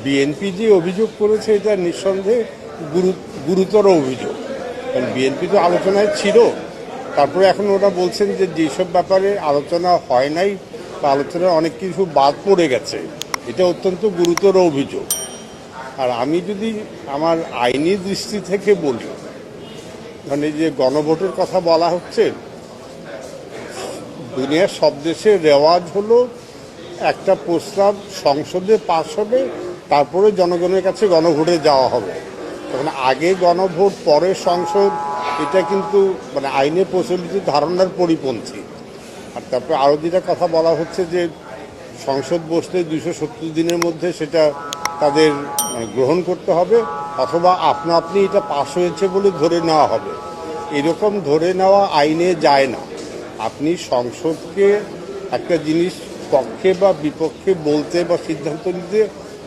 BNP যে অভিযোগ করেছে এটা নিঃসন্দেহে গুরুতর অভিযোগ, কারণ বিএনপি তো আলোচনায় ছিল। তারপরে এখন ওরা বলছেন যে যেসব ব্যাপারে আলোচনা হয় নাই বা আলোচনায় অনেক কিছু বাদ পড়ে গেছে, এটা অত্যন্ত গুরুতর অভিযোগ। আর আমি যদি আমার আইনি দৃষ্টি থেকে বলি, মানে যে গণভোটের কথা বলা হচ্ছে, দুনিয়ার সব দেশে রেওয়াজ হলো একটা প্রস্তাব সংসদে পাস হবে, তারপরে জনগণের কাছে গণভোটে যাওয়া হবে। তখন আগে গণভোট পরে সংসদ, এটা কিন্তু মানে আইনে প্রচলিত ধারণার পরিপন্থী। আর তারপরে আরও যেটা কথা বলা হচ্ছে যে সংসদ বসতে 270 দিনের মধ্যে সেটা তাদের গ্রহণ করতে হবে, অথবা আপনা আপনি এটা পাশ হয়েছে বলে ধরে নেওয়া হবে। এরকম ধরে নেওয়া আইনে যায় না। আপনি সংসদকে একটা জিনিস পক্ষে বা বিপক্ষে বলতে বা সিদ্ধান্ত নিতে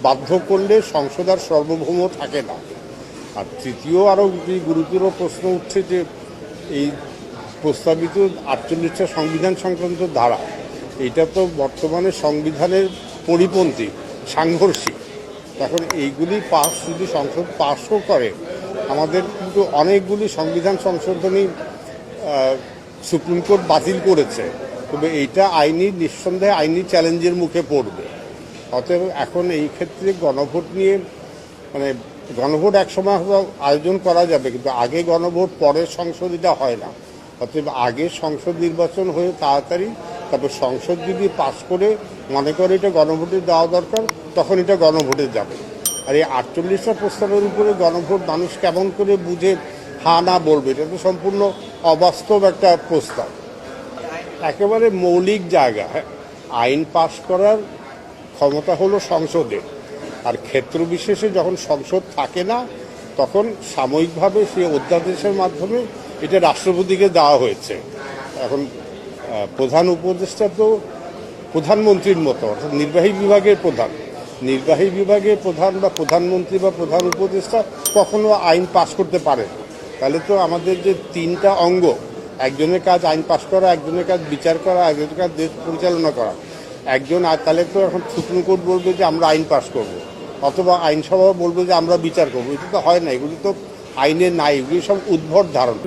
বাধ্য করলে সংসদ আর সার্বভৌম থাকে না। আর তৃতীয় আরও গুরুতর প্রশ্ন উঠছে যে এই প্রস্তাবিত 48টা সংবিধান সংক্রান্ত ধারা, এটা তো বর্তমানে সংবিধানের পরিপন্থী, সাংঘর্ষিক। এখন এইগুলি পাস যদি সংসদ পাসও করে, আমাদের কিন্তু অনেকগুলি সংবিধান সংশোধনী সুপ্রিম কোর্ট বাতিল করেছে, তবে এইটা নিঃসন্দেহে আইনি চ্যালেঞ্জের মুখে পড়বে। অতএব এখন এই ক্ষেত্রে গণভোট নিয়ে মানে গণভোট একসময় আয়োজন করা যাবে, কিন্তু আগে গণভোট পরে সংসদ, এটা হয় না। অতএব আগে সংসদ নির্বাচন হয়ে তাড়াতাড়ি, তারপর সংসদ যদি পাস করে মনে করে এটা গণভোটে দেওয়া দরকার, তখন এটা গণভোটে যাবে। আর এই 48টা প্রস্তাবের উপরে গণভোট মানুষ কেমন করে বুঝে হ্যাঁ না বলবে, এটা তো সম্পূর্ণ অবাস্তব একটা প্রস্তাব। একেবারে মৌলিক জায়গা, আইন পাশ করার ক্ষমতা হলো সংসদের, আর ক্ষেত্র বিশেষে যখন সংসদ থাকে না, তখন সাময়িকভাবে সেই অধ্যাদেশের মাধ্যমে এটা রাষ্ট্রপতিকে দেওয়া হয়েছে। এখন প্রধান উপদেষ্টা তো প্রধানমন্ত্রীর মতো, অর্থাৎ নির্বাহী বিভাগের প্রধান বা প্রধানমন্ত্রী বা প্রধান উপদেষ্টা কখনো আইন পাশ করতে পারে না। তাহলে তো আমাদের যে তিনটা অঙ্গ, একজনের কাজ আইন পাশ করা, একজনের কাজ বিচার করা, একজনের কাজ দেশ পরিচালনা করা, তাহলে তো এখন সুপ্রিম কোর্ট বলবে যে আমরা আইন পাশ করব, অথবা আইনসভা বলবে যে আমরা বিচার করবো। এটা তো হয় না, এগুলি তো আইনে নাই, এগুলি সব উদ্ভট ধারণা।